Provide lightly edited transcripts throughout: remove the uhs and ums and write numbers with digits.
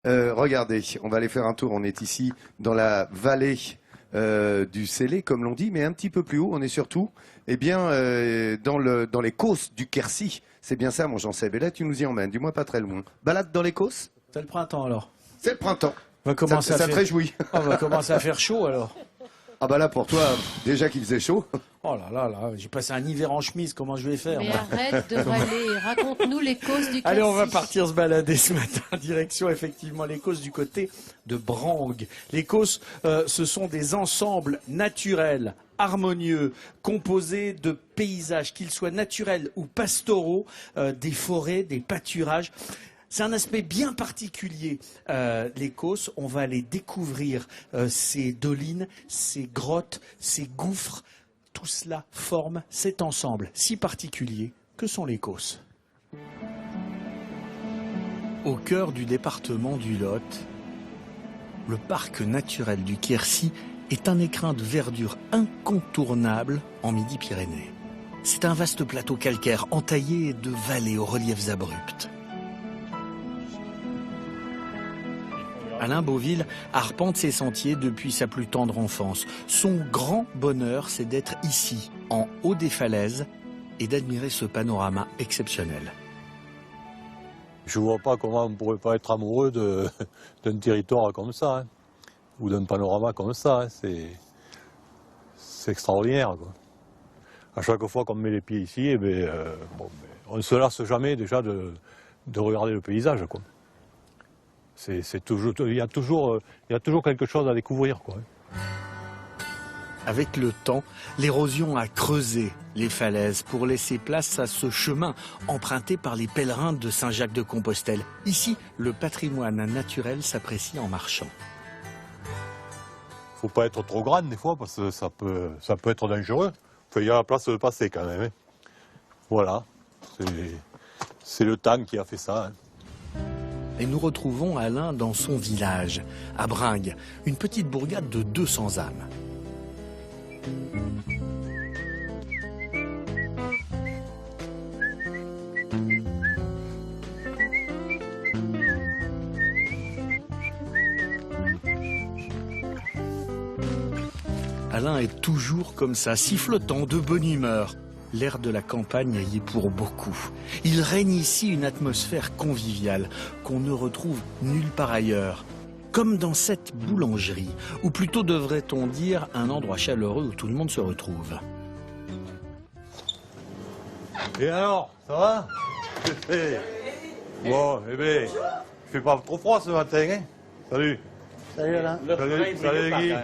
Regardez, on va aller faire un tour. On est ici dans la vallée du Célé, comme l'on dit, mais un petit peu plus haut. On est surtout dans les causses du Quercy. C'est bien ça, mon Jean-Seb. Et là, tu nous y emmènes, du moins pas très loin. Balade dans les causses? C'est le printemps alors. C'est le printemps. On va commencer Ça te réjouit. On va commencer à faire chaud alors. Ah bah là, pour toi, déjà qu'il faisait chaud. Oh là là là, j'ai passé un hiver en chemise, comment je vais faire? Mais moi arrête de râler, raconte-nous les causes du Quercy. Allez, on va partir se balader ce matin, direction effectivement les causses du côté de Brangues. Les causses, ce sont des ensembles naturels, harmonieux, composés de paysages, qu'ils soient naturels ou pastoraux, des forêts, des pâturages. C'est un aspect bien particulier, les causses. On va aller découvrir ces dolines, ces grottes, ces gouffres. Tout cela forme cet ensemble si particulier que sont les causses. Au cœur du département du Lot, le parc naturel du Quercy est un écrin de verdure incontournable en Midi-Pyrénées. C'est un vaste plateau calcaire entaillé de vallées aux reliefs abrupts. Alain Beauville arpente ses sentiers depuis sa plus tendre enfance. Son grand bonheur, c'est d'être ici, en haut des falaises, et d'admirer ce panorama exceptionnel. Je ne vois pas comment on ne pourrait pas être amoureux d'un territoire comme ça, hein, ou d'un panorama comme ça. Hein. C'est extraordinaire, quoi. À chaque fois qu'on met les pieds ici, eh bien, on ne se lasse jamais déjà de regarder le paysage, quoi. Il y a toujours quelque chose à découvrir, quoi. Avec le temps, l'érosion a creusé les falaises pour laisser place à ce chemin emprunté par les pèlerins de Saint-Jacques-de-Compostelle. Ici, le patrimoine naturel s'apprécie en marchant. Faut pas être trop grand des fois parce que ça peut être dangereux. Il y a la place de passer quand même. Hein. Voilà, c'est le temps qui a fait ça. Hein. Et nous retrouvons Alain dans son village, à Brangues, une petite bourgade de 200 âmes. Alain est toujours comme ça, sifflotant, de bonne humeur. L'air de la campagne y est pour beaucoup. Il règne ici une atmosphère conviviale qu'on ne retrouve nulle part ailleurs. Comme dans cette boulangerie, ou plutôt devrait-on dire un endroit chaleureux où tout le monde se retrouve. Et alors, ça va? Bon, eh bien, il fait pas trop froid ce matin, hein? Salut. Salut Alain. Salut Guy.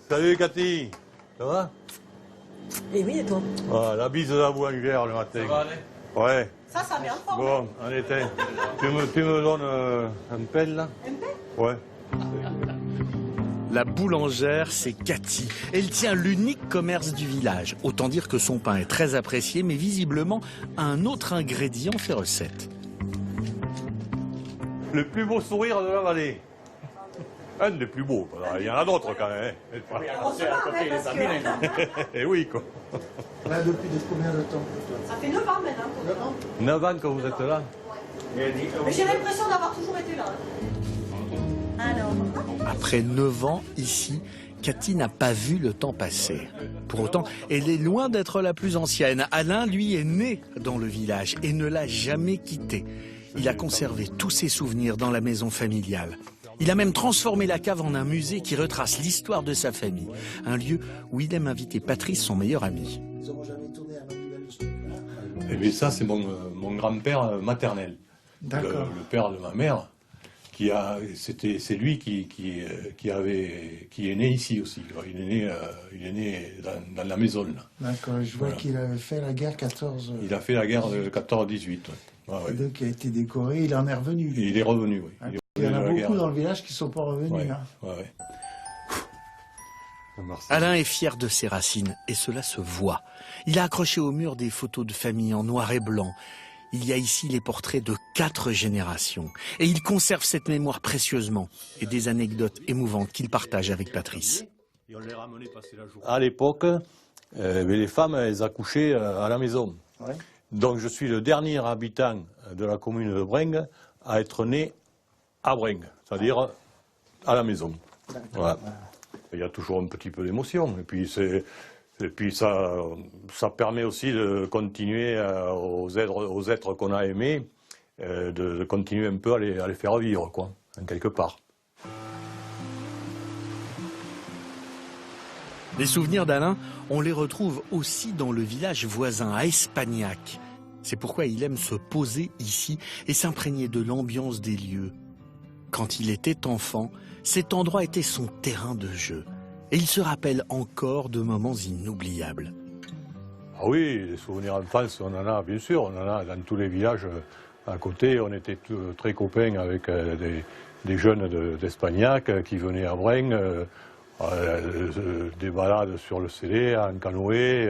Salut Cathy. Ça va? Et oui, et toi? Ah, la bise de la boulangère le matin. Ça va aller? Ouais. Ça vient de forme. Bon, allez, tiens. Tu me donnes un pelle, là? Un pelle? Ouais. La boulangère, c'est Cathy. Elle tient l'unique commerce du village. Autant dire que son pain est très apprécié, mais visiblement, un autre ingrédient fait recette. Le plus beau sourire de la vallée. Un des plus beaux. Il y en a d'autres quand même. Et oui, quoi. Là, depuis combien de temps? Ça fait 9 ans maintenant. 9 ans? 9 ans que vous êtes là? Mais j'ai l'impression d'avoir toujours été là. Alors. Après 9 ans, ici, Cathy n'a pas vu le temps passer. Pour autant, elle est loin d'être la plus ancienne. Alain, lui, est né dans le village et ne l'a jamais quitté. Il a conservé tous ses souvenirs dans la maison familiale. Il a même transformé la cave en un musée qui retrace l'histoire de sa famille. Un lieu où il aime inviter Patrice, son meilleur ami. Ils n'auront jamais tourné à Manuel ce truc-là. Eh bien, ça, c'est mon grand-père maternel. D'accord. Le père de ma mère. C'est lui qui est né ici aussi. Il est né dans la maison là. D'accord, je vois qu'il avait fait la guerre 14. Il a fait la guerre de 14-18. Ouais. Et donc il a été décoré, il en est revenu. Et il est revenu, oui. Il y en a beaucoup dans le village qui ne sont pas revenus. Ouais. Hein. Ouais. Alain est fier de ses racines et cela se voit. Il a accroché au mur des photos de famille en noir et blanc. Il y a ici les portraits de 4 générations. Et il conserve cette mémoire précieusement et des anecdotes émouvantes qu'il partage avec Patrice. À l'époque, les femmes, elles accouchaient à la maison. Ouais. Donc je suis le dernier habitant de la commune de Brangues à être né à Bring, c'est-à-dire à la maison. Voilà. Il y a toujours un petit peu d'émotion. Et puis ça permet aussi de continuer aux êtres qu'on a aimés, de continuer un peu à les faire vivre, quoi, en quelque part. Les souvenirs d'Alain, on les retrouve aussi dans le village voisin, à Espagnac. C'est pourquoi il aime se poser ici et s'imprégner de l'ambiance des lieux. Quand il était enfant, cet endroit était son terrain de jeu. Et il se rappelle encore de moments inoubliables. Ah oui, les souvenirs d'enfance, on en a, bien sûr. On en a dans tous les villages à côté. On était très copains avec des jeunes d'Espagnac qui venaient à Bring. Des balades sur le Célé, en canoë,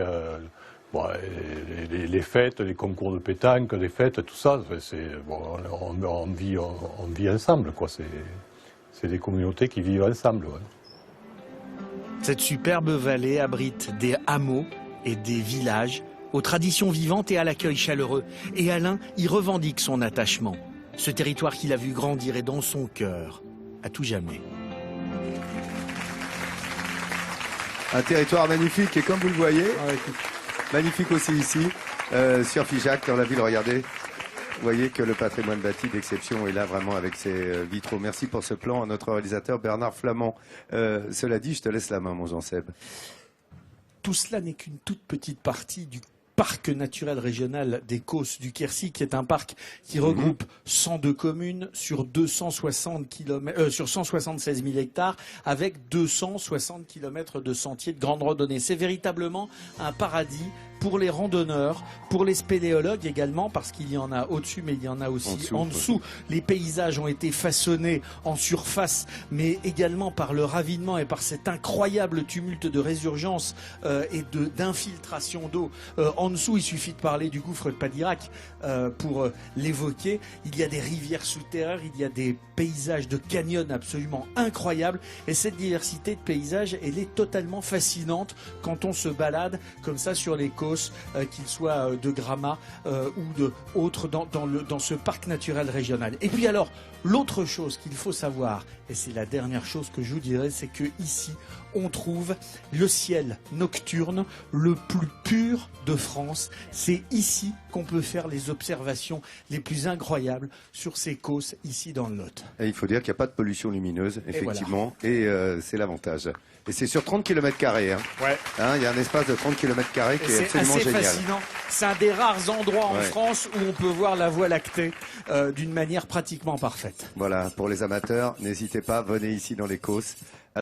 les fêtes, les concours de pétanque, les fêtes, tout ça, on vit ensemble, quoi. C'est des communautés qui vivent ensemble. Ouais. Cette superbe vallée abrite des hameaux et des villages aux traditions vivantes et à l'accueil chaleureux. Et Alain y revendique son attachement. Ce territoire qu'il a vu grandir est dans son cœur, à tout jamais. Un territoire magnifique et comme vous le voyez, magnifique aussi ici, sur Figeac, dans la ville, regardez. Vous voyez que le patrimoine bâti d'exception est là vraiment avec ses vitraux. Merci pour ce plan à notre réalisateur Bernard Flamand. Cela dit, je te laisse la main, mon Jean-Seb. Tout cela n'est qu'une toute petite partie du parc naturel régional des Causses du Quercy, qui est un parc qui regroupe 102 communes sur 176 000 hectares avec 260 km de sentiers de grande randonnée. C'est véritablement un paradis pour les randonneurs, pour les spéléologues également, parce qu'il y en a au-dessus, mais il y en a aussi en dessous. Les paysages ont été façonnés en surface, mais également par le ravinement et par cet incroyable tumulte de résurgence et d'infiltration d'eau. En dessous, il suffit de parler du gouffre de Padirac pour l'évoquer. Il y a des rivières souterraines, il y a des paysages de canyons absolument incroyables. Et cette diversité de paysages, elle est totalement fascinante quand on se balade comme ça sur les côtes, qu'ils soient de Grammat ou de autres dans ce parc naturel régional. Et puis alors, l'autre chose qu'il faut savoir, et c'est la dernière chose que je vous dirais, c'est que ici, on trouve le ciel nocturne le plus pur de France. C'est ici qu'on peut faire les observations les plus incroyables sur ces Causses ici dans le Lot. Et il faut dire qu'il n'y a pas de pollution lumineuse, effectivement, et c'est l'avantage. Et c'est sur 30 km². Hein. Ouais. Hein, il y a un espace de 30 km² qui est absolument génial. C'est assez fascinant. C'est un des rares endroits en France où on peut voir la Voie lactée d'une manière pratiquement parfaite. Voilà, pour les amateurs, n'hésitez pas, venez ici dans les Causses.